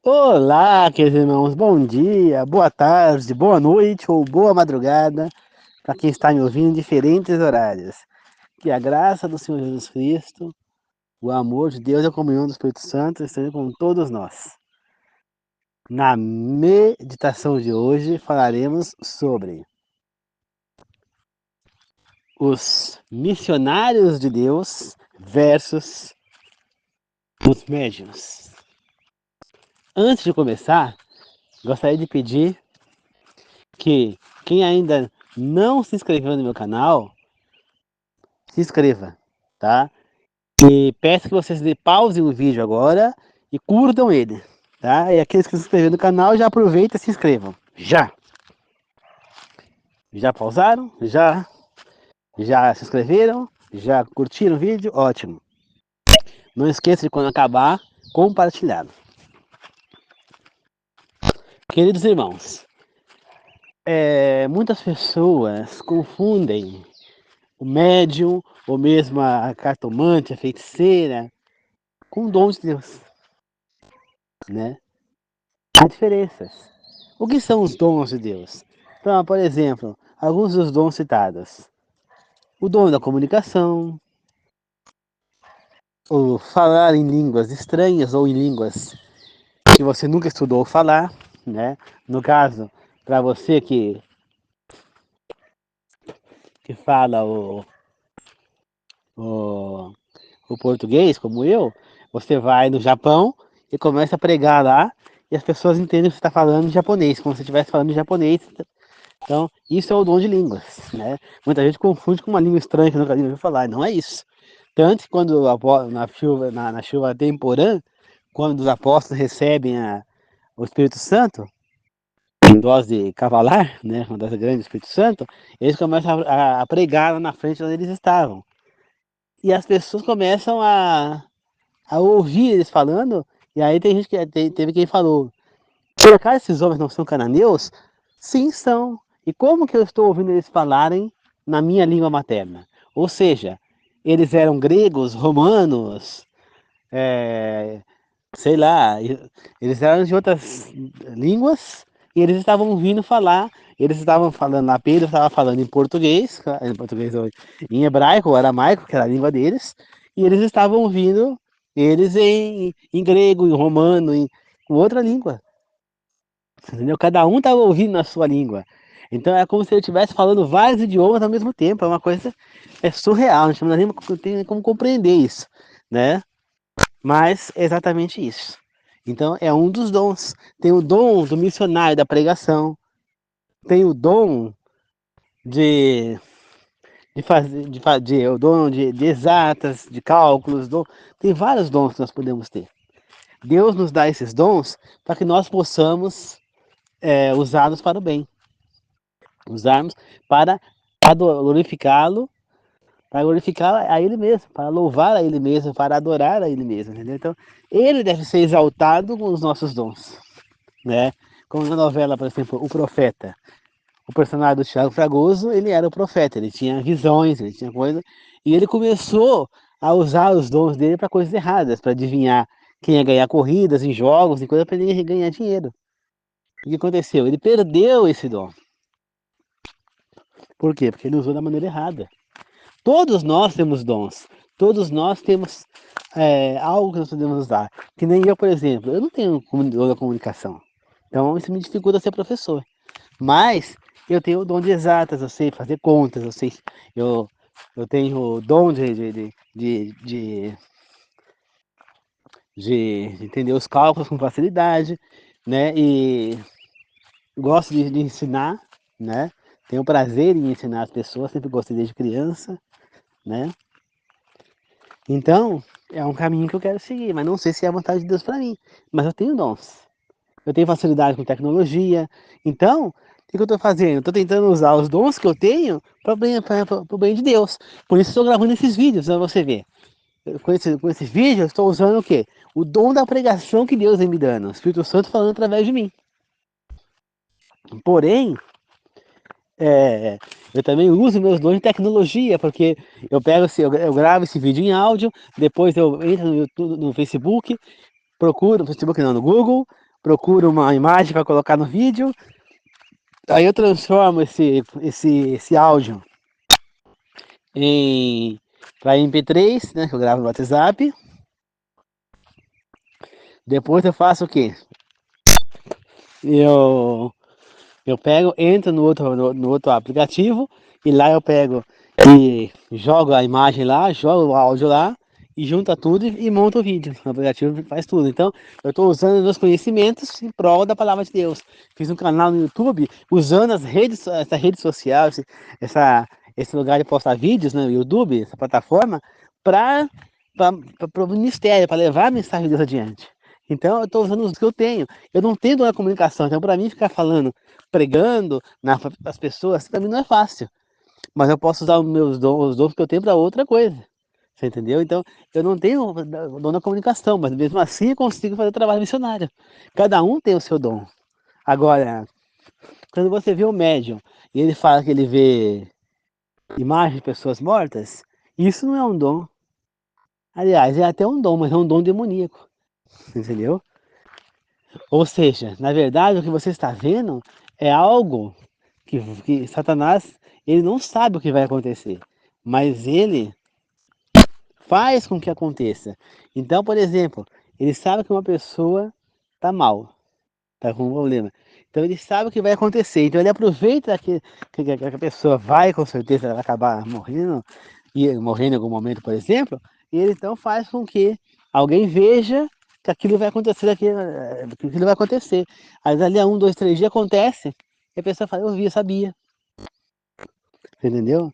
Olá, queridos irmãos, bom dia, boa tarde, boa noite ou boa madrugada para quem está me ouvindo em diferentes horários. Que a graça do Senhor Jesus Cristo, o amor de Deus e a comunhão do Espírito Santo estejam com todos nós. Na meditação de hoje falaremos sobre os missionários de Deus versus os médiuns. Antes de começar, gostaria de pedir que quem ainda não se inscreveu no meu canal, se inscreva, tá? E peço que vocês pausem o vídeo agora e curtam ele, tá? E aqueles que se inscreveram no canal, já aproveitem e se inscrevam. Já! Já pausaram? Já se inscreveram? Já curtiram o vídeo? Ótimo! Não esqueça de quando acabar, compartilhar. Queridos irmãos, muitas pessoas confundem o médium, ou mesmo a cartomante, a feiticeira, com dons de Deus, né? Há diferenças. O que são os dons de Deus? Então, por exemplo, alguns dos dons citados. O dom da comunicação, o falar em línguas estranhas ou em línguas que você nunca estudou falar, né? No caso, para você que fala o, o português, como eu, você vai no Japão e começa a pregar lá e as pessoas entendem que você está falando em japonês, como se você estivesse falando em japonês. Então, isso é o dom de línguas, né? Muita gente confunde com uma língua estranha que nunca ouviu falar, não é isso. Tanto que quando na chuva temporã, quando os apóstolos recebem o Espírito Santo, em dose cavalar, né, uma dose grande do Espírito Santo, eles começam a pregar lá na frente onde eles estavam. E as pessoas começam a ouvir eles falando, e aí tem gente que teve quem falou, por acaso esses homens não são cananeus? Sim, são. E como que eu estou ouvindo eles falarem na minha língua materna? Ou seja, eles eram gregos, romanos, é, sei lá, eles eram de outras línguas e eles estavam ouvindo falar, eles estavam falando lá, Pedro estava falando em português, em hebraico ou aramaico, que era a língua deles, e eles estavam ouvindo eles em grego, em romano, em outra língua. Entendeu? Cada um estava ouvindo na sua língua. Então é como se ele estivesse falando vários idiomas ao mesmo tempo. É uma coisa surreal, a gente não tem nem como compreender isso, né? Mas é exatamente isso. Então é um dos dons. Tem o dom do missionário da pregação, tem o dom de, o dom de exatas, de cálculos, tem vários dons que nós podemos ter. Deus nos dá esses dons para que nós possamos usá-los para o bem. Usarmos para glorificá-lo, para glorificar a Ele mesmo, para louvar a Ele mesmo, para adorar a Ele mesmo, entendeu? Então, Ele deve ser exaltado com os nossos dons, né? Como na novela, por exemplo, O Profeta. O personagem do Thiago Fragoso, ele era o profeta, ele tinha visões, ele tinha coisa, e ele começou a usar os dons dele para coisas erradas, para adivinhar quem ia ganhar corridas em jogos e coisa para ele ganhar dinheiro. O que aconteceu? Ele perdeu esse dom. Por quê? Porque ele usou da maneira errada. Todos nós temos dons. Todos nós temos algo que nós podemos usar. Que nem eu, por exemplo, eu não tenho dom da comunicação. Então isso me dificulta ser professor. Mas eu tenho o dom de exatas, eu sei fazer contas, eu, eu tenho o dom de entender os cálculos com facilidade, né? E gosto de ensinar, né? Tenho prazer em ensinar as pessoas, sempre gostei desde criança, né? Então, é um caminho que eu quero seguir, mas não sei se é a vontade de Deus para mim. Mas eu tenho dons. Eu tenho facilidade com tecnologia. Então, o que eu estou fazendo? Estou tentando usar os dons que eu tenho para o bem de Deus. Por isso estou gravando esses vídeos, para você ver. Com esse vídeo, eu estou usando o quê? O dom da pregação que Deus vem me dando. O Espírito Santo falando através de mim. Porém, eu também uso meus dons de tecnologia, porque eu pego, eu gravo esse vídeo em áudio, depois eu entro no YouTube, no Facebook, procuro, no Facebook não, no Google, procuro uma imagem para colocar no vídeo, aí eu transformo esse áudio para MP3, né, que eu gravo no WhatsApp. Depois eu faço o quê? Eu Eu pego, entro no outro aplicativo e lá eu pego e jogo a imagem lá, jogo o áudio lá e junta tudo e monta o vídeo. O aplicativo faz tudo. Então, eu estou usando meus conhecimentos em prol da palavra de Deus. Fiz um canal no YouTube usando essa rede social, esse lugar de postar vídeos no YouTube, essa plataforma, para o ministério, para levar a mensagem de Deus adiante. Então, eu estou usando os que eu tenho. Eu não tenho dom na comunicação, então para mim ficar falando pregando para as pessoas, para mim não é fácil. Mas eu posso usar os dons que eu tenho para outra coisa. Você entendeu? Então, eu não tenho dom na comunicação, mas mesmo assim eu consigo fazer trabalho missionário. Cada um tem o seu dom. Agora, quando você vê um médium e ele fala que ele vê imagens de pessoas mortas, isso não é um dom. Aliás, é até um dom, mas é um dom demoníaco. Entendeu? Ou seja, na verdade, o que você está vendo é algo que Satanás, ele não sabe o que vai acontecer, mas ele faz com que aconteça. Então, por exemplo, ele sabe que uma pessoa está mal, está com um problema. Então ele sabe o que vai acontecer. Então ele aproveita que a pessoa vai, com certeza, ela vai acabar morrendo, e morrendo em algum momento, por exemplo, e ele então faz com que alguém veja que aquilo vai acontecer, que aquilo vai acontecer. Aí ali a 1, 2, 3 dias acontece, e a pessoa fala, eu vi, eu sabia. Entendeu?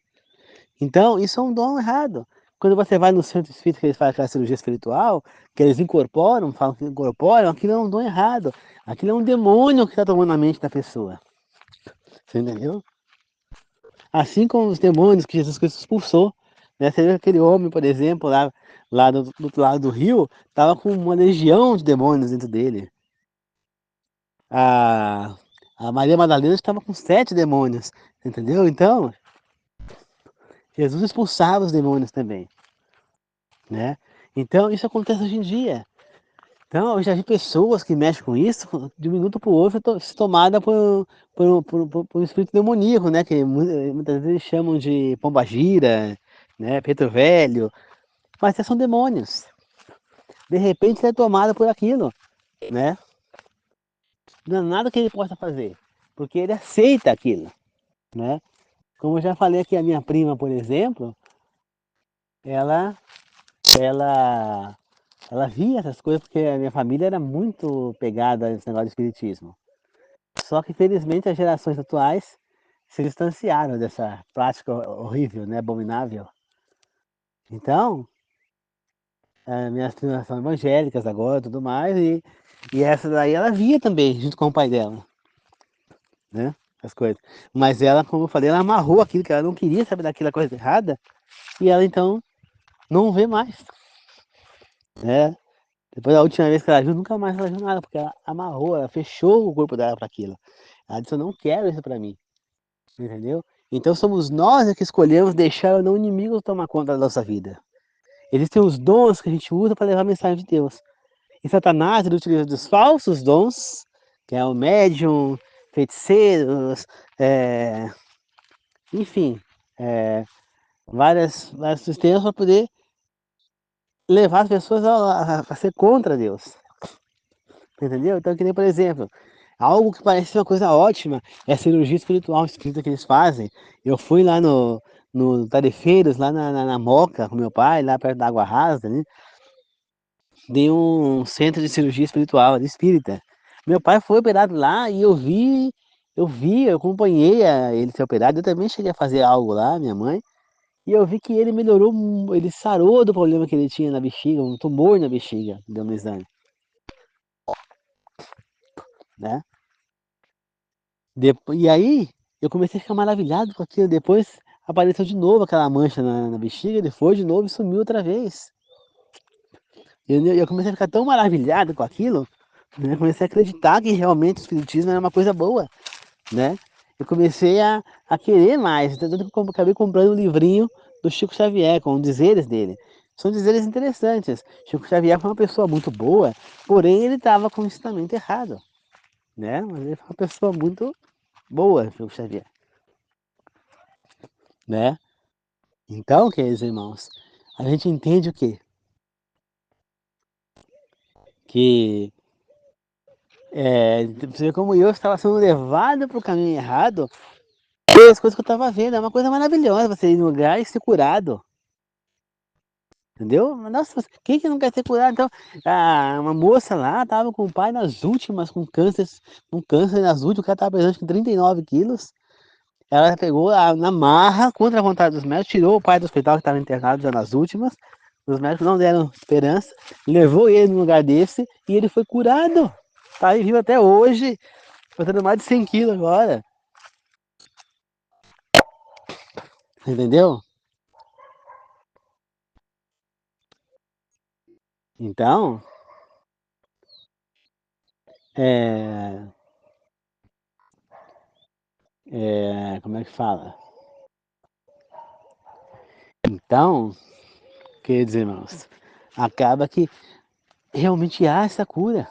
Então, isso é um dom errado. Quando você vai no centro espírita que eles fazem aquela cirurgia espiritual, que eles incorporam, falam que incorporam, aquilo é um dom errado. Aquilo é um demônio que está tomando a mente da pessoa. Você entendeu? Assim como os demônios que Jesus Cristo expulsou. Né? Você viu aquele homem, por exemplo, lá do outro lado do rio, estava com uma legião de demônios dentro dele. A, a Maria Madalena estava com 7 demônios. Entendeu? Então, Jesus expulsava os demônios também. Né? Então, isso acontece hoje em dia. Então, eu já vi pessoas que mexem com isso, de um minuto para o outro, se tomada por um espírito demoníaco, né? Que muitas vezes chamam de pombagira, né? Preto velho, mas são demônios. De repente, ele é tomada por aquilo, né? Não há nada que ele possa fazer, porque ele aceita aquilo, né? Como eu já falei aqui, a minha prima, por exemplo, ela, ela ela via essas coisas porque a minha família era muito pegada a esse negócio de espiritismo. Só que, infelizmente, as gerações atuais se distanciaram dessa prática horrível, né, abominável. Então, minhas primas são evangélicas agora e tudo mais, e essa daí ela via também, junto com o pai dela, né, as coisas. Mas ela, como eu falei, ela amarrou aquilo, que ela não queria saber daquela coisa errada, e ela, então, não vê mais, né. Depois da última vez que ela viu, nunca mais ela viu nada, porque ela amarrou, ela fechou o corpo dela para aquilo. Ela disse, eu não quero isso para mim, entendeu? Então somos nós que escolhemos deixar ou não o inimigo tomar conta da nossa vida. Existem os dons que a gente usa para levar a mensagem de Deus. E Satanás, ele utiliza dos falsos dons, que é o médium, feiticeiros, enfim, é, vários sistemas para poder levar as pessoas a ser contra Deus. Entendeu? Então, que nem, por exemplo, algo que parece uma coisa ótima é a cirurgia espiritual espírita que eles fazem. Eu fui lá no Tarefeiros, lá na Moca, com meu pai, lá perto da Água Rasa, né? De um centro de cirurgia espiritual, de espírita. Meu pai foi operado lá e eu acompanhei ele ser operado. Eu também cheguei a fazer algo lá, minha mãe. E eu vi que ele melhorou, ele sarou do problema que ele tinha na bexiga, um tumor na bexiga, deu no exame, né? E aí, eu comecei a ficar maravilhado com aquilo. Depois apareceu de novo aquela mancha na bexiga, ele foi de novo e sumiu outra vez. Eu comecei a ficar tão maravilhado com aquilo, né? Comecei a acreditar que realmente o espiritismo era uma coisa boa, né? Eu comecei a querer mais, tanto que eu acabei comprando um livrinho do Chico Xavier, com dizeres dele. São dizeres interessantes. Chico Xavier foi uma pessoa muito boa, porém ele estava com o ensinamento errado, né? Mas ele foi uma pessoa muito boa, Chico Xavier, né? Então, queridos irmãos, a gente entende o quê? Que você vê como eu estava sendo levado para o caminho errado pelas coisas que eu estava vendo. É uma coisa maravilhosa você ir no lugar e ser curado. Entendeu? Nossa, quem que não quer ser curado? Então, uma moça lá estava com o pai nas últimas, com câncer nas últimas, o cara estava pesando com 39 quilos. Ela pegou na marra, contra a vontade dos médicos, tirou o pai do hospital que estava internado já nas últimas. Os médicos não deram esperança, levou ele num lugar desse e ele foi curado. Tá aí vivo até hoje, pesando mais de 100 quilos agora. Entendeu? Então, é, como é que fala? Então, queridos irmãos, acaba que realmente há essa cura.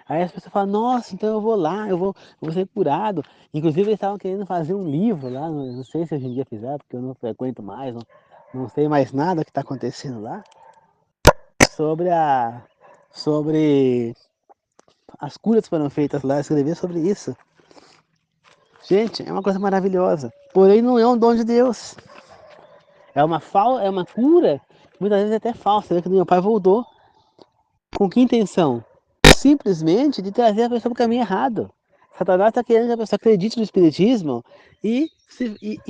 Aí as pessoas falam, nossa, então eu vou lá, eu vou ser curado. Inclusive eles estavam querendo fazer um livro lá, não sei se hoje em dia fizeram, porque eu não frequento mais, não sei mais nada que está acontecendo lá, sobre sobre as curas que foram feitas lá, escrever sobre isso. Gente, é uma coisa maravilhosa. Porém, não é um dom de Deus. É uma cura, muitas vezes é até falsa. Você vê que meu pai voltou. Com que intenção? Simplesmente de trazer a pessoa para o caminho errado. Satanás está querendo que a pessoa acredite no Espiritismo e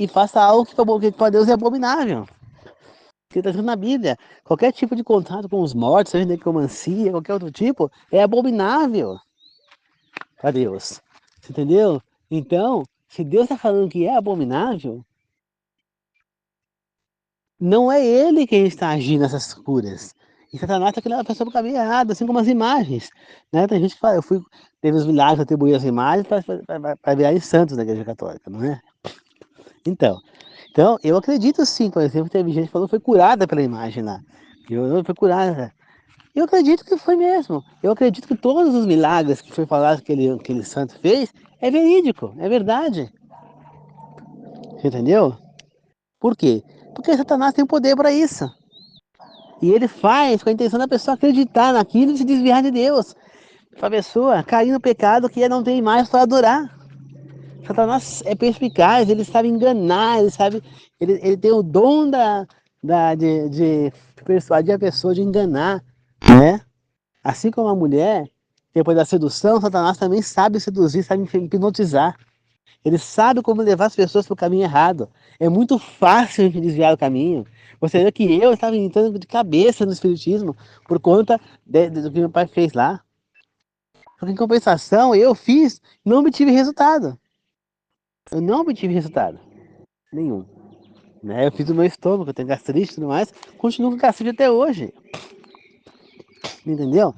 faça algo que para Deus é abominável. Que está escrito na Bíblia. Qualquer tipo de contato com os mortos, seja necromancia, qualquer outro tipo, é abominável para Deus. Você entendeu? Então, se Deus está falando que é abominável, não é ele quem está agindo nessas curas. E Satanás está querendo a pessoa para o caminho errado, assim como as imagens. Né? Tem gente que fala, teve os milagres, atribuir as imagens para virarem santos da Igreja Católica, não é? Então, eu acredito sim, por exemplo, teve gente que falou que foi curada pela imagem lá. Eu fui curada. Eu acredito que foi mesmo. Eu acredito que todos os milagres que foi falado que aquele santo fez é verídico, é verdade. Você entendeu? Por quê? Porque Satanás tem poder para isso. E ele faz com a intenção da pessoa acreditar naquilo e se desviar de Deus. Para a pessoa cair no pecado que não tem mais para adorar. Satanás é perspicaz, ele sabe enganar, ele tem o dom de persuadir a pessoa, de enganar, né? Assim como a mulher, depois da sedução, Satanás também sabe seduzir, sabe hipnotizar. Ele sabe como levar as pessoas para o caminho errado. É muito fácil a gente desviar o caminho. Você vê que eu estava entrando de cabeça no Espiritismo por conta do que meu pai fez lá. Porque em compensação, eu fiz, não obtive resultado. Eu não obtive resultado nenhum. Né? Eu fiz o meu estômago, eu tenho gastrite e tudo mais, continuo com gastrite até hoje. Entendeu?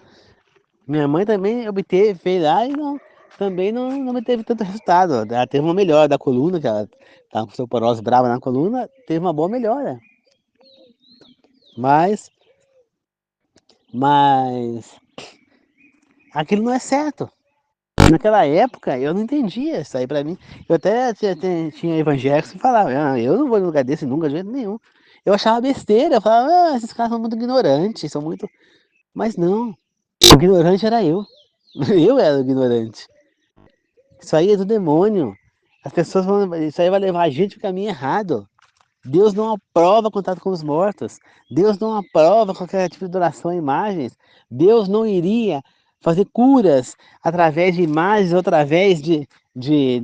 Minha mãe também obteve, fez lá e também não obteve tanto resultado. Ela teve uma melhora da coluna, que ela estava com osteoporose brava na coluna, teve uma boa melhora. Mas, mas aquilo não é certo. Naquela época eu não entendia isso aí pra mim. Eu até tinha evangélicos que falavam, eu não vou em lugar desse nunca, de jeito nenhum. Eu achava besteira, eu falava, esses caras são muito ignorantes, são muito. Mas não, o ignorante era eu. Eu era o ignorante. Isso aí é do demônio. As pessoas vão. Isso aí vai levar a gente para o caminho errado. Deus não aprova contato com os mortos. Deus não aprova qualquer tipo de adoração a imagens. Deus não iria fazer curas através de imagens ou através de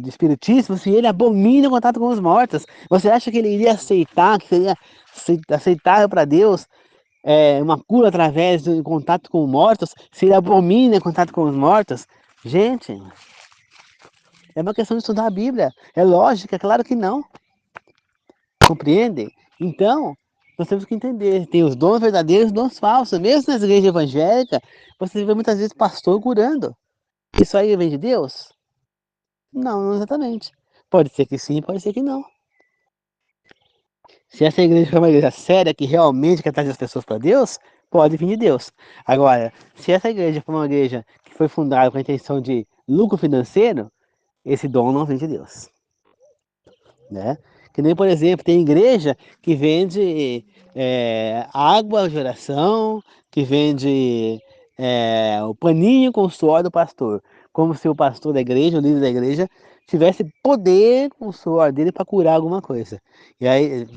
espiritismo se ele abomina o contato com os mortos. Você acha que ele iria aceitar, que seria aceitável para Deus uma cura através do contato com os mortos se ele abomina o contato com os mortos? Gente, é uma questão de estudar a Bíblia. É lógica, é claro que não. Compreende? Então, nós temos que entender, tem os dons verdadeiros e os dons falsos. Mesmo nas igrejas evangélicas, você vê muitas vezes pastor curando. Isso aí vem de Deus? Não, não exatamente. Pode ser que sim, pode ser que não. Se essa igreja for uma igreja séria, que realmente quer trazer as pessoas para Deus, pode vir de Deus. Agora, se essa igreja for uma igreja que foi fundada com a intenção de lucro financeiro, esse dom não vem de Deus, né? Que nem, por exemplo, tem igreja que vende água de oração, que vende o paninho com o suor do pastor, como se o pastor da igreja, o líder da igreja, tivesse poder com o suor dele para curar alguma coisa. E aí,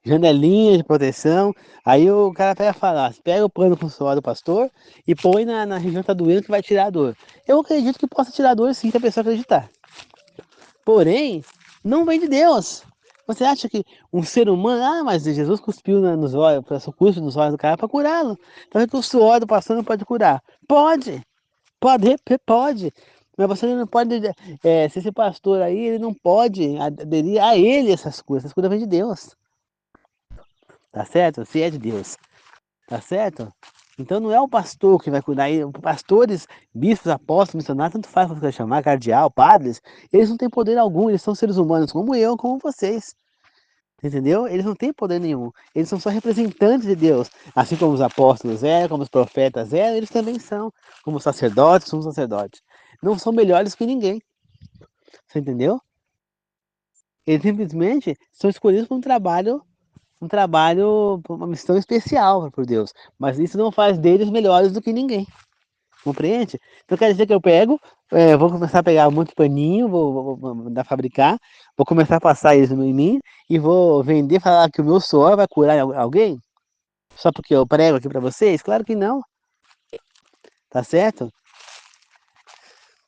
janelinha de proteção, aí o cara pega e fala, pega o pano com o suor do pastor e põe na região que tá doendo que vai tirar a dor. Eu acredito que possa tirar a dor sim, se a pessoa acreditar. Porém, não vem de Deus. Você acha que um ser humano, mas Jesus cuspiu nos olhos, passou cuspe nos olhos do cara para curá-lo. Então que o suor do pastor não pode curar? Pode, pode. Mas você não pode, se esse pastor aí, ele não pode aderir a ele essas curas vêm de Deus. Tá certo? Se é de Deus. Tá certo? Então não é o pastor que vai cuidar, pastores, bispos, apóstolos, missionários, tanto faz como você chamar, cardeal, padres, eles não têm poder algum, eles são seres humanos como eu, como vocês, entendeu? Eles não têm poder nenhum, eles são só representantes de Deus, assim como os apóstolos eram, como os profetas eram, eles também são, como sacerdotes, somos sacerdotes, não são melhores que ninguém, você entendeu? Eles simplesmente são escolhidos para um trabalho, uma missão especial por Deus, mas isso não faz deles melhores do que ninguém. Compreende? Então quer dizer que eu pego, vou começar a pegar muito paninho, vou mandar fabricar, vou começar a passar isso em mim e vou vender, falar que o meu suor vai curar alguém? Só porque eu prego aqui para vocês? Claro que não, tá certo?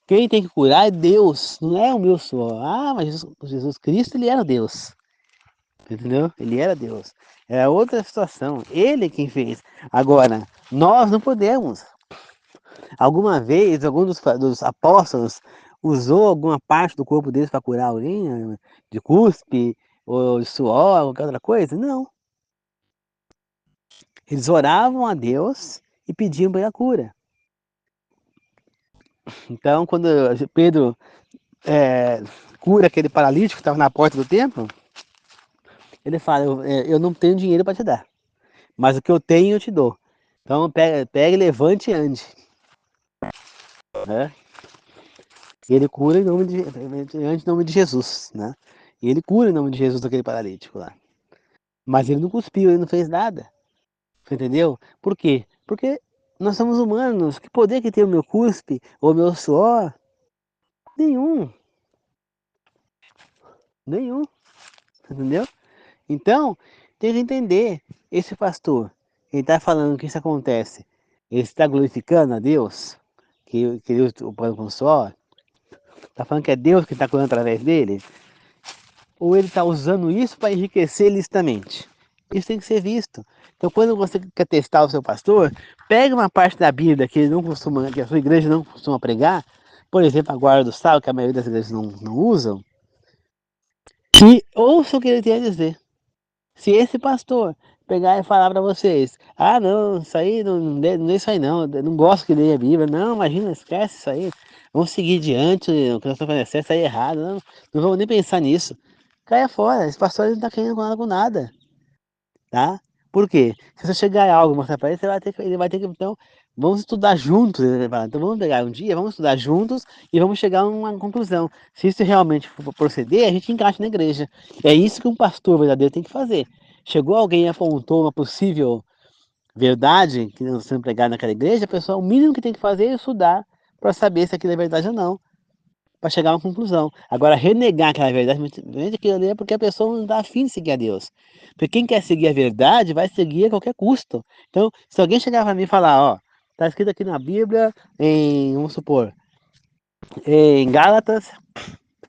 Quem tem que curar é Deus, não é o meu suor. Ah, mas Jesus Cristo, ele era Deus, entendeu? Ele era Deus. É outra situação, ele quem fez. Agora, nós não podemos. Alguma vez, algum dos apóstolos usou alguma parte do corpo deles para curar alguém? De cuspe, ou de suor, ou qualquer outra coisa? Não. Eles oravam a Deus e pediam pela cura. Então, quando Pedro cura aquele paralítico que estava na porta do templo, ele fala, eu não tenho dinheiro para te dar, mas o que eu tenho eu te dou. Então, pega levante e ande. Né? E ele cura em nome de Jesus, né? E ele cura em nome de Jesus aquele paralítico lá. Mas ele não cuspiu, ele não fez nada. Você entendeu? Por quê? Porque nós somos humanos. Que poder que tem o meu cuspe ou o meu suor? Nenhum. Nenhum. Entendeu? Então, tem que entender. Esse pastor, ele está falando que isso acontece. Ele está glorificando a Deus, que Deus o pano com o suor. Está falando que é Deus que está curando através dele. Ou ele está usando isso para enriquecer ilicitamente. Isso tem que ser visto. Então, quando você quer testar o seu pastor, pega uma parte da Bíblia que ele não costuma, que a sua igreja não costuma pregar, por exemplo, a guarda do sábado, que a maioria das igrejas não usam, e ouça o que ele tem a dizer. Se esse pastor pegar e falar para vocês, não, isso aí não é isso aí não, eu não gosto que leia a Bíblia, não, imagina, esquece isso aí, vamos seguir diante, o que nós estamos fazendo certo, isso aí é errado, não vamos nem pensar nisso. Caia fora, esse pastor não está querendo com nada, tá? Por quê? Se você chegar a algo e mostrar para ele, ele vai ter que, então, vamos estudar juntos, ele vai falar, então vamos pegar um dia, vamos estudar juntos e vamos chegar a uma conclusão. Se isso realmente for proceder, a gente encaixa na igreja. É isso que um pastor verdadeiro tem que fazer. Chegou alguém e apontou uma possível verdade que não sendo pregada naquela igreja, a pessoa, o mínimo que tem que fazer é estudar para saber se aquilo é verdade ou não, para chegar a uma conclusão. Agora, renegar aquela verdade, muitas aquilo ali é porque a pessoa não está afim de seguir a Deus. Porque quem quer seguir a verdade vai seguir a qualquer custo. Então, se alguém chegar para mim e falar, ó, está escrito aqui na Bíblia, vamos supor, em Gálatas,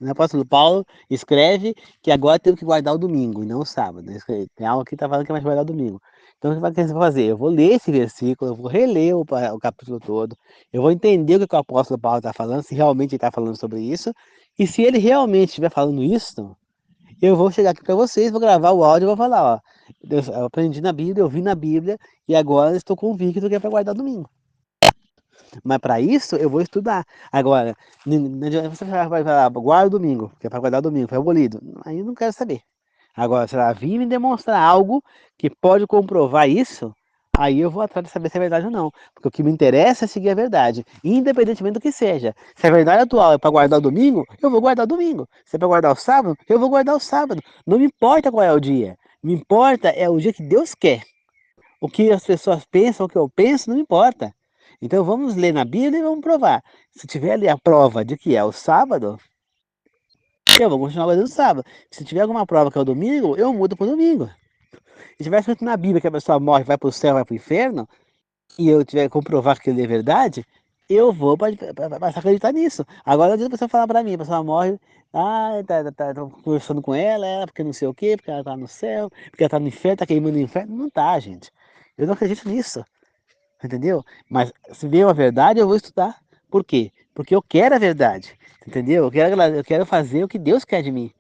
o apóstolo Paulo escreve que agora temos que guardar o domingo e não o sábado. Né? Tem algo aqui que está falando que é mais guardar o domingo. Então, o que você vai fazer? Eu vou ler esse versículo, eu vou reler o capítulo todo, eu vou entender o que o apóstolo Paulo está falando, se realmente ele está falando sobre isso, e se ele realmente estiver falando isso, eu vou chegar aqui para vocês, vou gravar o áudio e vou falar, ó, eu aprendi na Bíblia, eu vi na Bíblia, e agora estou convicto que é para guardar domingo. Mas para isso eu vou estudar. Agora, você vai falar, guarda o domingo, que é para guardar o domingo, foi abolido. Aí eu não quero saber. Agora, se ela vir me demonstrar algo que pode comprovar isso, aí eu vou atrás de saber se é verdade ou não. Porque o que me interessa é seguir a verdade, independentemente do que seja. Se a verdade atual é para guardar o domingo, eu vou guardar o domingo. Se é para guardar o sábado, eu vou guardar o sábado. Não me importa qual é o dia. Me importa é o dia que Deus quer. O que as pessoas pensam, o que eu penso, não importa. Então vamos ler na Bíblia e vamos provar. Se tiver ali a prova de que é o sábado, eu vou continuar guardando o sábado. Se tiver alguma prova que é o domingo, eu mudo para o domingo. Se tiver escrito na Bíblia que a pessoa morre, vai para o céu, vai para o inferno, e eu tiver que comprovar que aquilo é verdade, eu vou passar a acreditar nisso. Agora não adianta a pessoa falar para mim, a pessoa morre, tô conversando com ela porque não sei o quê, porque ela tá no céu, porque ela tá no inferno, tá queimando no inferno. Não tá, gente. Eu não acredito nisso, entendeu? Mas se veio a verdade, eu vou estudar. Por quê? Porque eu quero a verdade, entendeu? Eu quero fazer o que Deus quer de mim.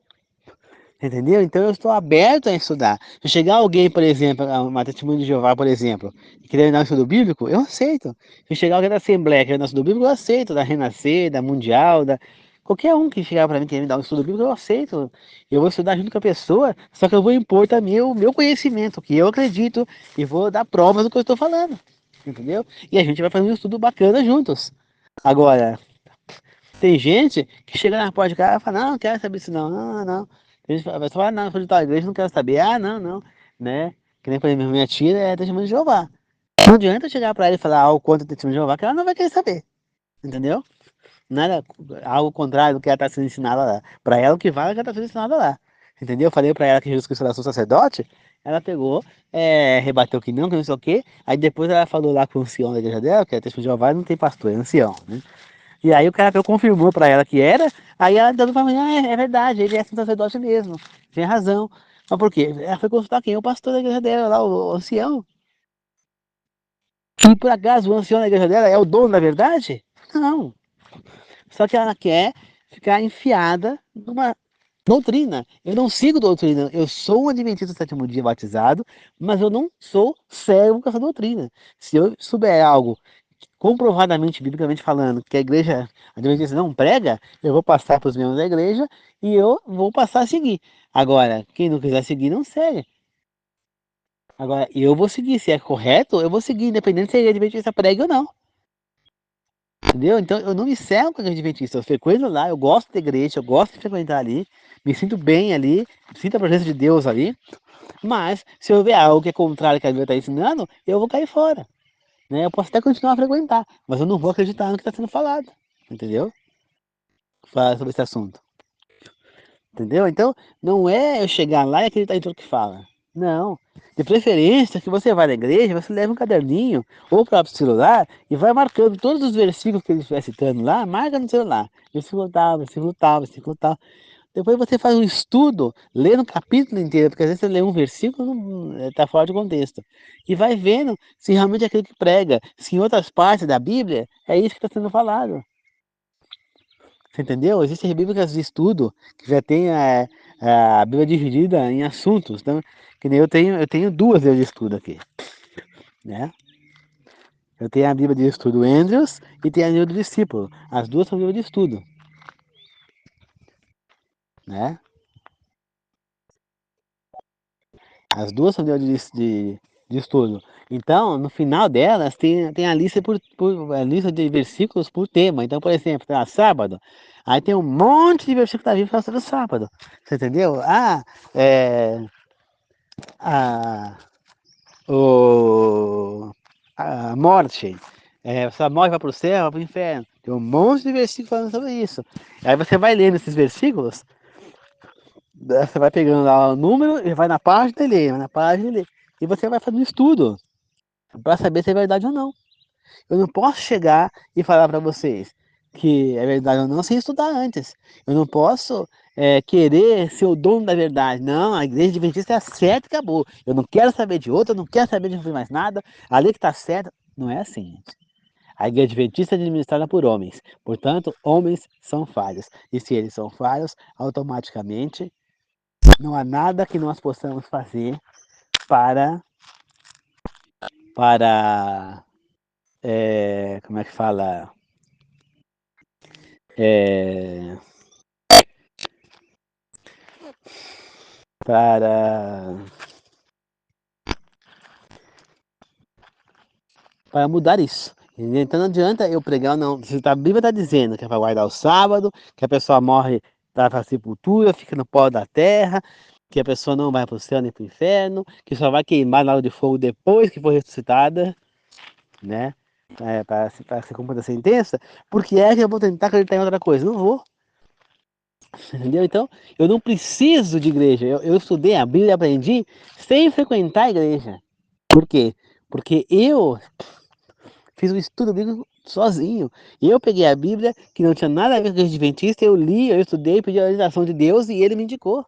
Entendeu? Então eu estou aberto a estudar. Se chegar alguém, por exemplo, uma testemunha de Jeová, por exemplo, e querer me dar um estudo bíblico, eu aceito. Se chegar alguém da Assembleia querendo dar um estudo bíblico, eu aceito. Da Renascer, da Mundial, da... qualquer um que chegar para mim querer me dar um estudo bíblico, eu aceito. Eu vou estudar junto com a pessoa, só que eu vou impor também o meu conhecimento, o que eu acredito, e vou dar provas do que eu estou falando. Entendeu? E a gente vai fazer um estudo bacana juntos. Agora, tem gente que chega na porta de casa e fala, não, não quero saber disso não, não, não. Tem gente que vai falar, não, eu sou de tal igreja, não quero saber. Ah, não, não, né? Que nem, por exemplo, minha tia é testemunha de Jeová. Não adianta eu chegar pra ela e falar algo contra o testemunho de Jeová, que ela não vai querer saber, entendeu? Nada, algo contrário do que ela está sendo ensinada lá. Pra ela, o que vale é o que ela está sendo ensinada lá. Entendeu? Eu falei pra ela que Jesus Cristo era seu sacerdote, ela pegou, rebateu que não sei o quê, aí depois ela falou lá com o ancião da igreja dela, que é testemunho de Jeová, não tem pastor, é ancião, né? E aí o cara confirmou pra ela que era, aí ela dando pra mim, é verdade, ele é sacerdote mesmo, tem razão. Mas por quê? Ela foi consultar quem? O pastor da igreja dela, lá, o ancião. E por acaso o ancião da igreja dela é o dono da verdade? Não. Só que ela quer ficar enfiada numa doutrina. Eu não sigo doutrina, eu sou um adventista do sétimo dia batizado, mas eu não sou cego com essa doutrina. Se eu souber algo comprovadamente, biblicamente falando, que a igreja adventista não prega, eu vou passar para os membros da igreja e eu vou passar a seguir. Agora, quem não quiser seguir, não segue. Agora, eu vou seguir. Se é correto, eu vou seguir, independente se a igreja adventista prega ou não. Entendeu? Então, eu não me cego com a igreja adventista. Eu frequento lá, eu gosto da igreja, eu gosto de frequentar ali, me sinto bem ali, sinto a presença de Deus ali. Mas, se eu ver algo que é contrário ao que a Bíblia está ensinando, eu vou cair fora. Né? Eu posso até continuar a frequentar, mas eu não vou acreditar no que está sendo falado. Entendeu? Falar sobre esse assunto. Entendeu? Então, não é eu chegar lá e acreditar em tudo que fala. Não. De preferência, que você vai na igreja, você leva um caderninho ou o próprio celular e vai marcando todos os versículos que ele estiver citando lá, marca no celular. Versículo tal, versículo tal, versículo tal. Depois você faz um estudo, lê no capítulo inteiro, porque às vezes você lê um versículo e está fora de contexto. E vai vendo se realmente é aquilo que prega, se em outras partes da Bíblia é isso que está sendo falado. Você entendeu? Existem bíblias de estudo que já tem a Bíblia dividida em assuntos. Então, que nem eu tenho duas Bíblias de estudo aqui, né? Eu tenho a Bíblia de estudo Andrews e tenho a Bíblia do discípulo. As duas são Bíblias de estudo, né? As duas são Bíblias de estudo. Então, no final delas, tem a lista, a lista de versículos por tema. Então, por exemplo, tem a sábado, aí tem um monte de versículos da Bíblia falando sobre o sábado. Você entendeu? A, o, a morte. Você morre, vai para o céu, vai para o inferno. Tem um monte de versículos falando sobre isso. Aí você vai lendo esses versículos, você vai pegando lá o número, e vai na página e lê, vai na página e lê. E você vai fazendo estudo para saber se é verdade ou não. Eu não posso chegar e falar para vocês que é verdade ou não sem estudar antes. Eu não posso querer ser o dono da verdade. Não, a igreja adventista é a certa e acabou. Eu não quero saber de outra, eu não quero saber de mais nada. Ali que está certo. Não é assim, gente. A igreja adventista é administrada por homens. Portanto, homens são falhos. E se eles são falhos, automaticamente não há nada que nós possamos fazer para, como é que fala? É, para, para mudar isso. Então não adianta eu pregar, não. Se a Bíblia está dizendo que é para guardar o sábado, que a pessoa morre para a sepultura, fica no pó da terra, que a pessoa não vai para o céu nem para o inferno, que só vai queimar na hora de fogo depois que for ressuscitada, né? Para ser cumprida a sentença, porque é que eu vou tentar acreditar em outra coisa? Não vou. Entendeu? Então, eu não preciso de igreja. Eu estudei a Bíblia e aprendi sem frequentar a igreja. Por quê? Porque eu fiz um estudo bíblico sozinho. E eu peguei a Bíblia, que não tinha nada a ver com a igreja adventista, eu li, eu estudei, pedi a orientação de Deus e ele me indicou.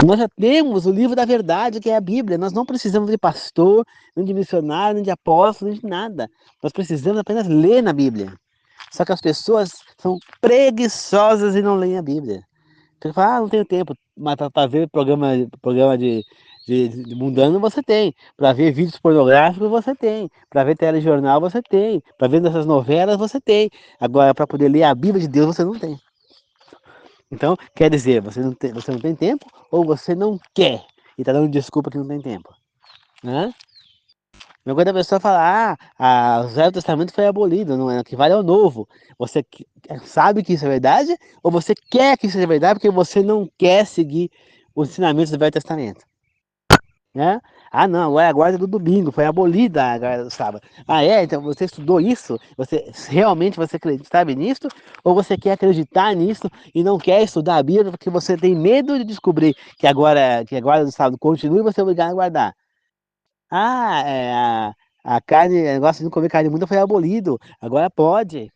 Nós já temos o livro da verdade, que é a Bíblia. Nós não precisamos de pastor, nem de missionário, nem de apóstolo, nem de nada. Nós precisamos apenas ler na Bíblia. Só que as pessoas são preguiçosas e não leem a Bíblia. Você fala, não tenho tempo, mas para ver programa de mundano você tem. Para ver vídeos pornográficos você tem. Para ver telejornal você tem. Para ver essas novelas você tem. Agora, para poder ler a Bíblia de Deus você não tem. Então, quer dizer, você não tem tempo ou você não quer e está dando desculpa que não tem tempo. Né? Quando a pessoa fala, o Velho Testamento foi abolido, não é? O que vale é o Novo. Você sabe que isso é verdade ou você quer que isso seja verdade porque você não quer seguir os ensinamentos do Velho Testamento? Né? Ah, não, agora é a guarda do domingo, foi abolida a guarda do sábado. Ah, é? Então você estudou isso? Você realmente você sabe nisso? Ou você quer acreditar nisso e não quer estudar a Bíblia porque você tem medo de descobrir que a guarda do sábado continua e você é obrigado a guardar? Ah, a carne, o negócio de não comer carne imunda foi abolido, agora pode.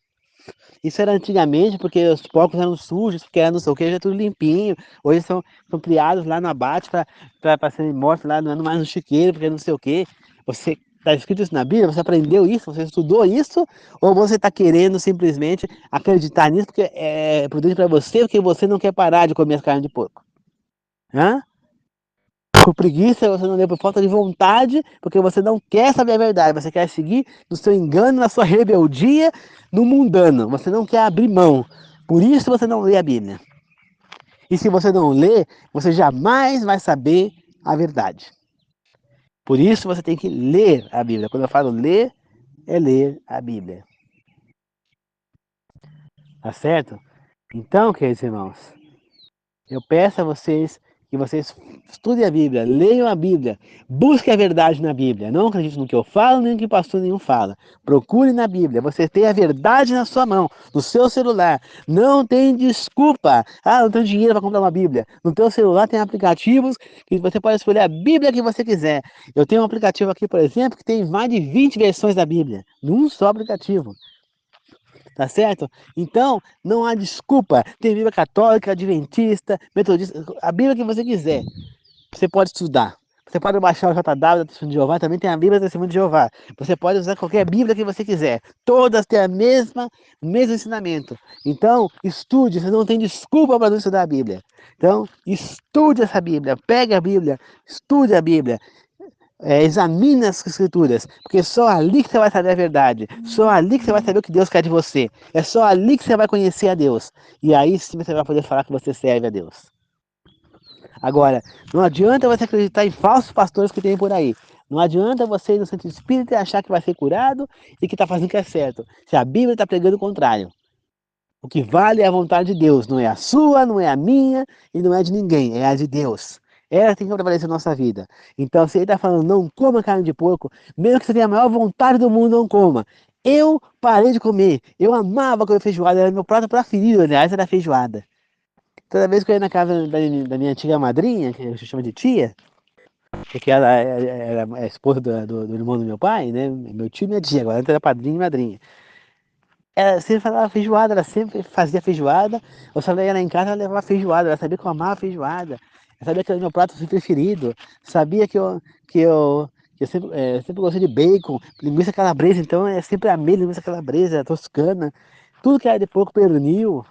Isso era antigamente porque os porcos eram sujos, porque era não sei o que, já é tudo limpinho. Hoje são criados lá no abate para serem mortos lá, não mais no chiqueiro, porque não sei o que. Você está escrito isso na Bíblia? Você aprendeu isso? Você estudou isso? Ou você está querendo simplesmente acreditar nisso porque é prudente para você, porque você não quer parar de comer as carnes de porco? Hã? Por preguiça, você não lê por falta de vontade, porque você não quer saber a verdade, você quer seguir no seu engano, na sua rebeldia, no mundano. Você não quer abrir mão. Por isso você não lê a Bíblia. E se você não lê, você jamais vai saber a verdade. Por isso você tem que ler a Bíblia. Quando eu falo ler, é ler a Bíblia. Tá certo? Então, queridos irmãos, eu peço a vocês que vocês estudem a Bíblia, leiam a Bíblia, busquem a verdade na Bíblia. Não acredite no que eu falo, nem no que o pastor nenhum fala. Procure na Bíblia. Você tem a verdade na sua mão, no seu celular. Não tem desculpa. Ah, não tenho dinheiro para comprar uma Bíblia. No teu celular tem aplicativos que você pode escolher a Bíblia que você quiser. Eu tenho um aplicativo aqui, por exemplo, que tem mais de 20 versões da Bíblia, num só aplicativo. Tá certo? Então, não há desculpa. Tem Bíblia católica, adventista, metodista, a Bíblia que você quiser. Você pode estudar. Você pode baixar o JW da Testemunho de Jeová, também tem a Bíblia da Testemunho de Jeová. Você pode usar qualquer Bíblia que você quiser. Todas têm o mesmo ensinamento. Então, estude, você não tem desculpa para não estudar a Bíblia. Então, estude essa Bíblia, pegue a Bíblia, estude a Bíblia. Examine as escrituras, porque só ali que você vai saber a verdade, só ali que você vai saber o que Deus quer de você, é só ali que você vai conhecer a Deus, e aí sim você vai poder falar que você serve a Deus. Agora, não adianta você acreditar em falsos pastores que tem por aí, não adianta você ir no centro espírita e achar que vai ser curado e que está fazendo o que é certo, se a Bíblia está pregando o contrário. O que vale é a vontade de Deus, não é a sua, não é a minha e não é de ninguém, é a de Deus. Ela tem que prevalecer na nossa vida. Então, se ele está falando não coma carne de porco, mesmo que você tenha a maior vontade do mundo, não coma. Eu parei de comer. Eu amava comer feijoada, era meu prato preferido, aliás, era feijoada. Toda vez que eu ia na casa da minha antiga madrinha, que eu chamo de tia, porque ela era a esposa do irmão do meu pai, né? Meu tio e minha tia, agora antes era padrinho e madrinha. Ela sempre falava feijoada, ela sempre fazia feijoada. Eu só ia lá em casa, ela levava feijoada, ela sabia que eu amava feijoada. Ela sabia que era o meu prato preferido. Sabia que eu sempre gostei de bacon, linguiça calabresa, então é sempre amei linguiça calabresa, toscana. Tudo que era de porco, pernil,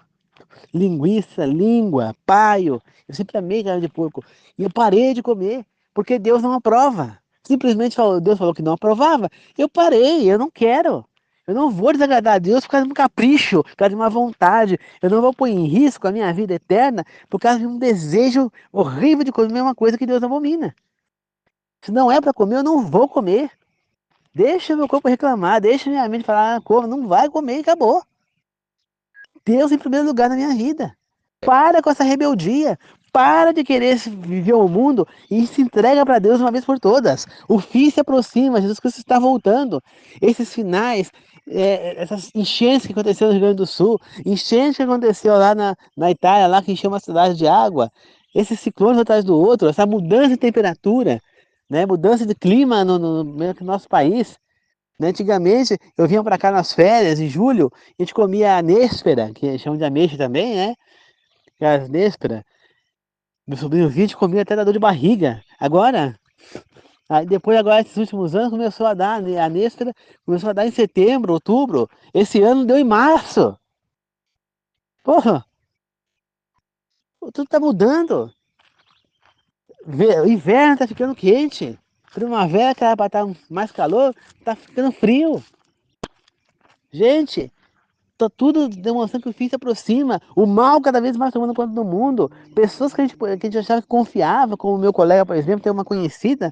linguiça, língua, paio. Eu sempre amei carne de porco. E eu parei de comer, porque Deus não aprova. Simplesmente Deus falou que não aprovava. Eu parei, eu não quero. Eu não vou desagradar a Deus por causa de um capricho, por causa de uma vontade. Eu não vou pôr em risco a minha vida eterna por causa de um desejo horrível de comer uma coisa que Deus abomina. Se não é para comer, eu não vou comer. Deixa meu corpo reclamar, deixa minha mente falar, como, não vai comer e acabou. Deus em primeiro lugar na minha vida. Para com essa rebeldia. Para de querer viver o mundo e se entrega para Deus uma vez por todas. O fim se aproxima, Jesus Cristo está voltando. Esses finais, essas enchentes que aconteceram no Rio Grande do Sul, enchente que aconteceu lá na Itália, lá que encheu uma cidade de água, esses ciclones um atrás do outro, essa mudança de temperatura, né, mudança de clima no nosso país. Né, antigamente, eu vinha para cá nas férias, em julho, a gente comia a néspera, que chamam de ameixa também, né? Que é as néspera. Meu sobrinho Vinte comia até dar dor de barriga. Agora, aí depois agora, esses últimos anos, começou a dar, né, a néspera, começou a dar em setembro, outubro. Esse ano deu em março. Porra, tudo tá mudando. O inverno tá ficando quente. Primavera, que era pra estar mais calor, tá ficando frio. Gente, tá tudo demonstrando que o fim se aproxima. O mal cada vez mais tomando conta do mundo. Pessoas que a gente achava que confiava, como o meu colega, por exemplo, tem uma conhecida,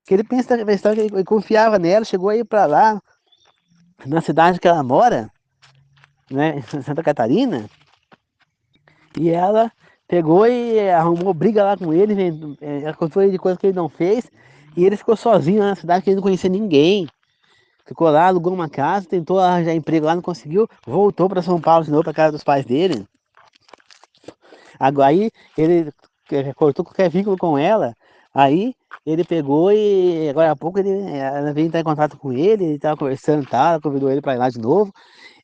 que ele pensa na história que ele confiava nela, chegou aí pra lá, na cidade que ela mora, né, em Santa Catarina, e ela pegou e arrumou briga lá com ele, ela contou ele de coisas que ele não fez, e ele ficou sozinho lá na cidade, que ele não conhecia ninguém. Ficou lá, alugou uma casa, tentou arranjar emprego lá, não conseguiu, voltou para São Paulo de novo, para casa dos pais dele. Agora aí ele cortou qualquer vínculo com ela, aí ele pegou e agora há pouco ela veio entrar em contato com ele estava conversando e tal, ela convidou ele para ir lá de novo,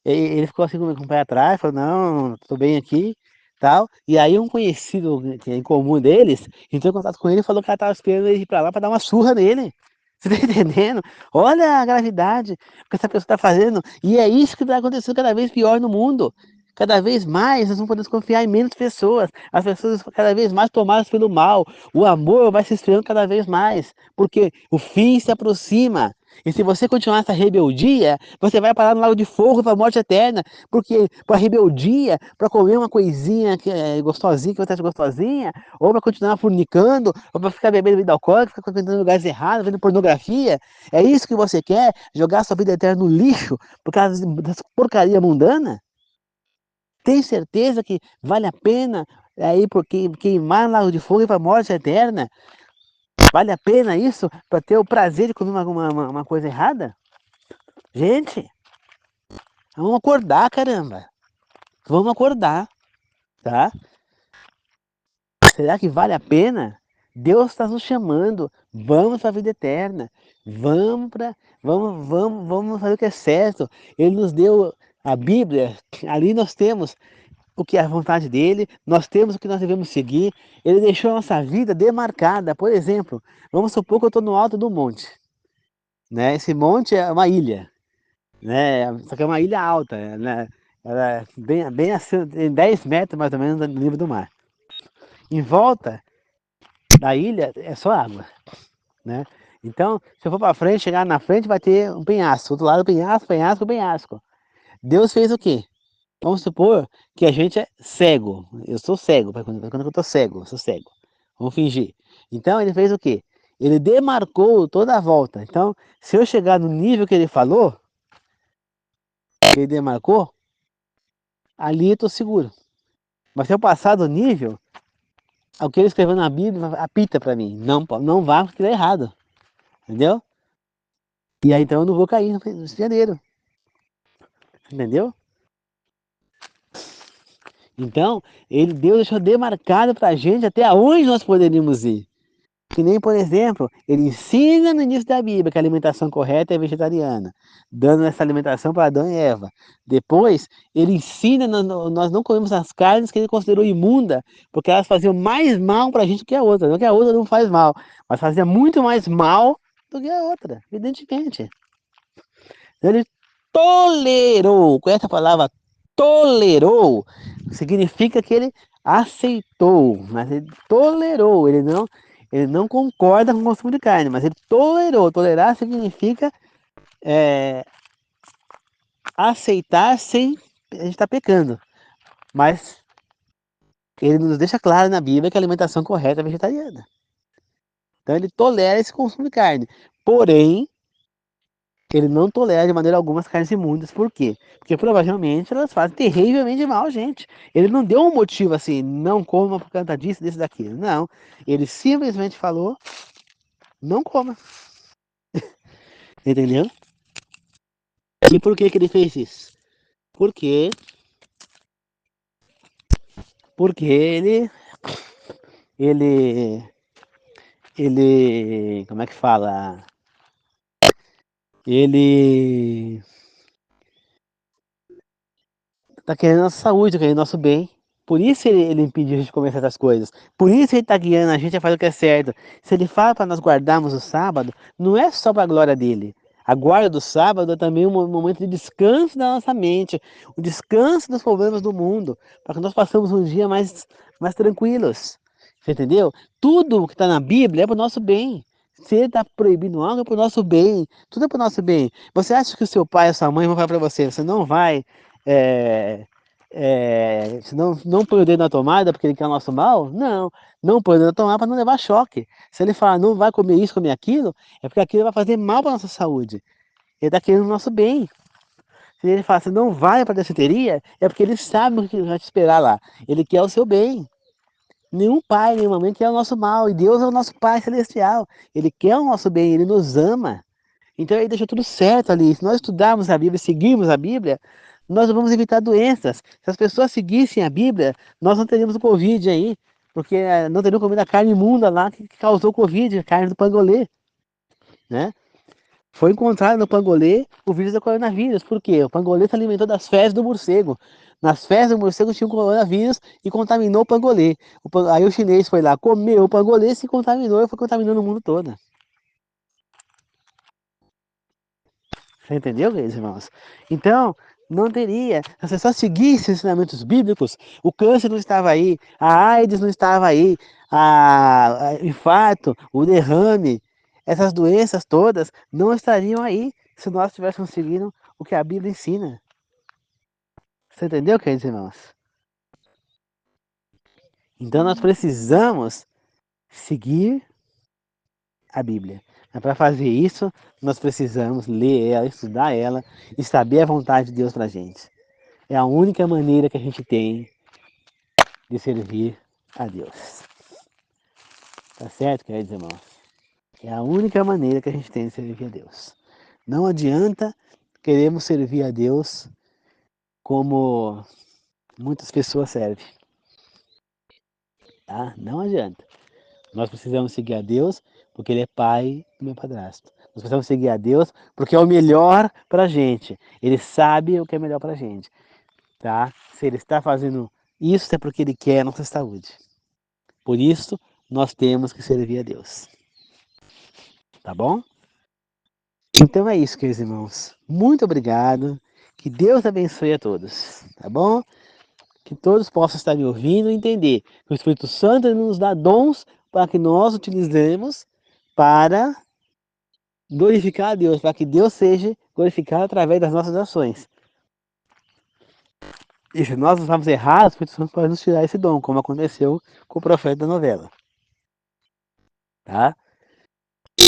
e ele ficou assim com o pé atrás, falou, não, tô bem aqui, tal, e aí um conhecido que é em comum deles, entrou em contato com ele e falou que ela estava esperando ele ir para lá para dar uma surra nele. Você tá entendendo? Olha a gravidade que essa pessoa está fazendo. E é isso que está acontecendo cada vez pior no mundo. Cada vez mais nós não podemos confiar em menos pessoas. As pessoas cada vez mais tomadas pelo mal. O amor vai se esfriando cada vez mais. Porque o fim se aproxima. E se você continuar essa rebeldia, você vai parar no lago de fogo para a morte eterna. Porque para rebeldia, para comer uma coisinha que é gostosinha, que você acha gostosinha, ou para continuar fornicando, ou para ficar bebendo bebida alcoólica, ficar frequentando lugares errados, vendo pornografia, é isso que você quer? Jogar sua vida eterna no lixo por causa dessa porcaria mundana? Tem certeza que vale a pena aí porque queimar no lago de fogo e para a morte eterna? Vale a pena isso para ter o prazer de comer uma coisa errada? Gente, vamos acordar, caramba. Vamos acordar, tá? Será que vale a pena? Deus está nos chamando. Vamos para a vida eterna. Vamos fazer o que é certo. Ele nos deu a Bíblia. Ali nós temos o que é a vontade dele. Nós temos o que nós devemos seguir. Ele deixou a nossa vida demarcada. Por exemplo, vamos supor que eu estou no alto do monte, né? Esse monte é uma ilha, né? Só que é uma ilha alta, né? Ela é bem assim, tem 10 metros mais ou menos do nível do mar. Em volta da ilha é só água, né? Então, se eu for para frente, chegar na frente vai ter um penhasco, outro lado penhasco, penhasco, penhasco. Deus fez o quê? Vamos supor que a gente é cego. Eu sou cego, quando eu tô cego, eu sou cego. Vamos fingir. Então ele fez o quê? Ele demarcou toda a volta. Então, se eu chegar no nível que ele falou, que ele demarcou, ali eu tô seguro. Mas se eu passar do nível, o que ele escreveu na Bíblia apita para mim. Não, não vá porque é errado. Entendeu? E aí então eu não vou cair no janeiro. Entendeu? Então, Deus deixou demarcado para a gente até onde nós poderíamos ir. Que nem, por exemplo, ele ensina no início da Bíblia que a alimentação correta é vegetariana, dando essa alimentação para Adão e Eva. Depois, ele ensina, nós não comemos as carnes que ele considerou imunda, porque elas faziam mais mal para a gente do que a outra. Não que a outra não faz mal, mas fazia muito mais mal do que a outra, evidentemente. Ele tolerou, com essa palavra tolerou, significa que ele aceitou, mas ele tolerou, ele não concorda com o consumo de carne, mas ele tolerou. Tolerar significa aceitar sem a gente estar pecando. Mas ele nos deixa claro na Bíblia que a alimentação correta é vegetariana. Então ele tolera esse consumo de carne. Porém, ele não tolera de maneira alguma as carnes imundas. Por quê? Porque provavelmente elas fazem terrivelmente mal, gente. Ele não deu um motivo assim, não coma por conta disso, disso, daquilo. Não. Ele simplesmente falou, não coma. Entendeu? E por que que ele fez isso? Porque, porque ele, como é que fala? Ele tá querendo nossa saúde, tá querendo nosso bem. Por isso ele impediu a gente de comer certas coisas. Por isso ele está guiando a gente a fazer o que é certo. Se ele fala para nós guardarmos o sábado, não é só para a glória dele. A guarda do sábado é também um momento de descanso da nossa mente, o descanso dos problemas do mundo, para que nós possamos um dia mais tranquilos. Você entendeu? Tudo que está na Bíblia é para o nosso bem. Se ele está proibindo algo, é para o nosso bem. Tudo é para o nosso bem. Você acha que o seu pai ou sua mãe vão falar para você, você não vai é, se não põe o dedo na tomada porque ele quer o nosso mal? Não, não põe o dedo na tomada para não levar choque. Se ele falar não vai comer isso, comer aquilo, é porque aquilo vai fazer mal para nossa saúde. Ele está querendo o nosso bem. Se ele fala, você não vai para a danceteria, é porque ele sabe o que vai te esperar lá. Ele quer o seu bem. Nenhum pai, nenhuma mãe quer o nosso mal. E Deus é o nosso Pai Celestial. Ele quer o nosso bem, ele nos ama. Então ele deixou tudo certo ali. Se nós estudarmos a Bíblia, seguirmos a Bíblia, nós vamos evitar doenças. Se as pessoas seguissem a Bíblia, nós não teríamos o Covid aí, porque não teriam comido a carne imunda lá que causou o Covid, a carne do pangolê, né? Foi encontrado no pangolê o vírus do coronavírus. Por quê? O pangolê se alimentou das fezes do morcego. Nas fezes do morcego tinha o coronavírus e contaminou o pangolê. Aí o chinês foi lá, comeu o pangolê, se contaminou e foi contaminando o mundo todo. Você entendeu, queridos irmãos? Então, não teria. Se você só seguisse os ensinamentos bíblicos, o câncer não estava aí, a AIDS não estava aí, o infarto, o derrame, essas doenças todas não estariam aí se nós estivéssemos seguindo o que a Bíblia ensina. Você entendeu, queridos irmãos? Então nós precisamos seguir a Bíblia. Mas para fazer isso, nós precisamos ler ela, estudar ela e saber a vontade de Deus para a gente. É a única maneira que a gente tem de servir a Deus. Tá certo, queridos irmãos? É a única maneira que a gente tem de servir a Deus. Não adianta queremos servir a Deus como muitas pessoas servem. Tá? Não adianta. Nós precisamos seguir a Deus porque Ele é pai do meu padrasto. Nós precisamos seguir a Deus porque é o melhor para a gente. Ele sabe o que é melhor para a gente. Tá? Se Ele está fazendo isso é porque Ele quer a nossa saúde. Por isso, nós temos que servir a Deus. Tá bom? Então é isso, queridos irmãos. Muito obrigado. Que Deus abençoe a todos. Tá bom? Que todos possam estar me ouvindo e entender que o Espírito Santo nos dá dons para que nós utilizemos para glorificar a Deus, para que Deus seja glorificado através das nossas ações. E se nós usarmos errado, o Espírito Santo pode nos tirar esse dom, como aconteceu com o profeta da novela. Tá?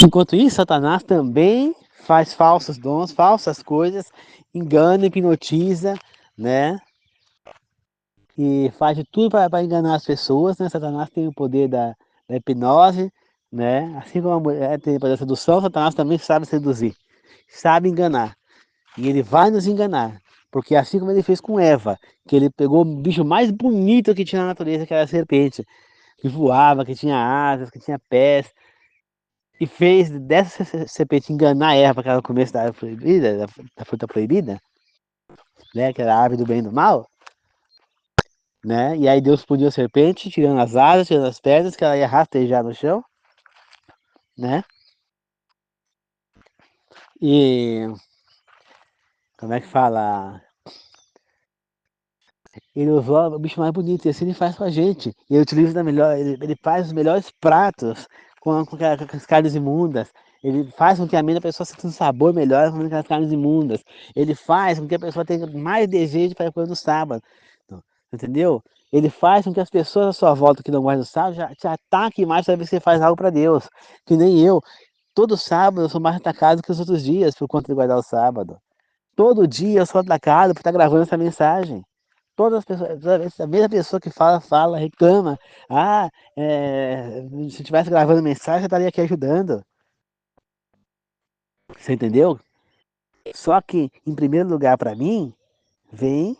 Enquanto isso, Satanás também faz falsos dons, falsas coisas, engana, hipnotiza, né? E faz de tudo para enganar as pessoas, né? Satanás tem o poder da hipnose, né? Assim como a mulher tem o poder da sedução, Satanás também sabe seduzir, sabe enganar. E ele vai nos enganar. Porque assim como ele fez com Eva, que ele pegou o bicho mais bonito que tinha na natureza, que era a serpente, que voava, que tinha asas, que tinha pés, e fez dessa serpente enganar a Eva, que era o começo da árvore proibida, da fruta proibida, né? Que era a árvore do bem e do mal, né? E aí Deus puniu a serpente, tirando as asas, tirando as pedras, que ela ia rastejar no chão, né? E como é que fala? Ele usou o bicho mais bonito, e assim ele faz com a gente. E ele utiliza da melhor, ele faz os melhores pratos com as carnes imundas. Ele faz com que a mente da pessoa sinta um sabor melhor com aquelas carnes imundas. Ele faz com que a pessoa tenha mais desejo para coisa no sábado. Entendeu? Ele faz com que as pessoas à sua volta que não guardam o sábado já te ataquem mais para ver se você faz algo para Deus. Que nem eu. Todo sábado eu sou mais atacado que os outros dias por conta de guardar o sábado. Todo dia eu sou atacado por estar gravando essa mensagem. Todas as pessoas, a mesma pessoa que fala, reclama. Ah, se eu estivesse gravando mensagem, eu estaria aqui ajudando. Você entendeu? Só que, em primeiro lugar, para mim, vem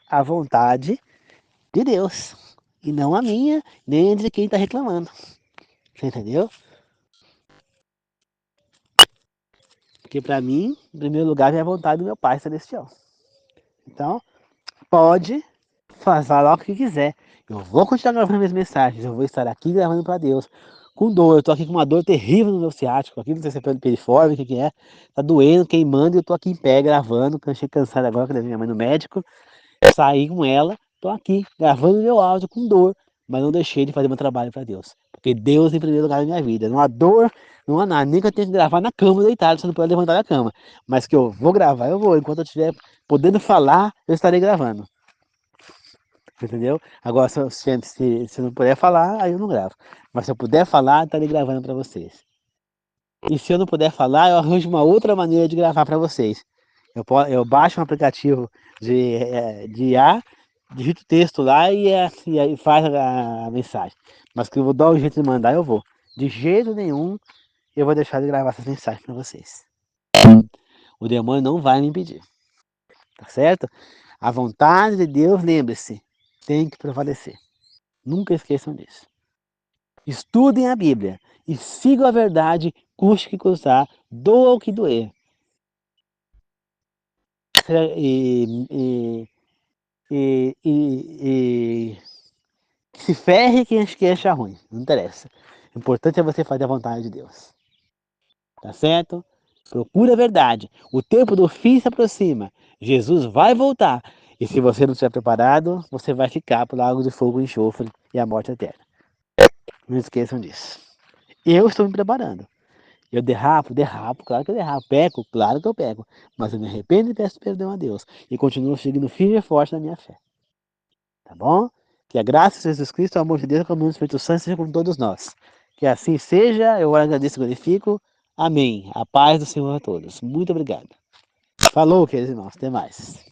a vontade de Deus. E não a minha, nem de quem está reclamando. Você entendeu? Porque para mim, em primeiro lugar, vem a vontade do meu Pai Celestial. Então, pode falar o que quiser. Eu vou continuar gravando minhas mensagens. Eu vou estar aqui gravando para Deus. Com dor. Eu tô aqui com uma dor terrível no meu ciático. Aqui, não sei se é pelo piriforme, o que é. Tá doendo, queimando. E eu tô aqui em pé gravando. Que eu achei cansado agora, que eu levei minha mãe no médico. Saí com ela. Tô aqui gravando meu áudio com dor. Mas não deixei de fazer meu trabalho para Deus. Porque Deus em primeiro lugar na minha vida. Não há dor, não há nada. Nem que eu tenha que gravar na cama deitado. Você não pode levantar da cama. Mas que eu vou gravar, eu vou. Enquanto eu estiver podendo falar, eu estarei gravando. Entendeu? Agora, se não puder falar, aí eu não gravo. Mas se eu puder falar, estarei gravando para vocês. E se eu não puder falar, eu arranjo uma outra maneira de gravar para vocês. Eu baixo um aplicativo de IA, digito o texto lá e aí faz a mensagem. Mas que eu vou dar o jeito de mandar, eu vou. De jeito nenhum, eu vou deixar de gravar essas mensagens para vocês. O demônio não vai me impedir. Tá certo? A vontade de Deus, lembre-se, tem que prevalecer. Nunca esqueçam disso. Estudem a Bíblia e sigam a verdade, custe o que custar, doa o que doer. E, e, e, e se ferre quem acha ruim, não interessa. O importante é você fazer a vontade de Deus. Tá certo? Procura a verdade. O tempo do fim se aproxima. Jesus vai voltar. E se você não estiver preparado, você vai ficar por lago de fogo e enxofre e a morte eterna. Não esqueçam disso. Eu estou me preparando. Eu derrapo, claro que eu derrapo. Peco, claro que eu peco. Mas eu me arrependo e peço perdão a Deus. E continuo seguindo firme e forte na minha fé. Tá bom? Que a graça de Jesus Cristo, o amor de Deus, e a comunhão do Espírito Santo seja com todos nós. Que assim seja, eu agradeço e glorifico. Amém. A paz do Senhor a todos. Muito obrigado. Falou, queridos irmãos. Até mais.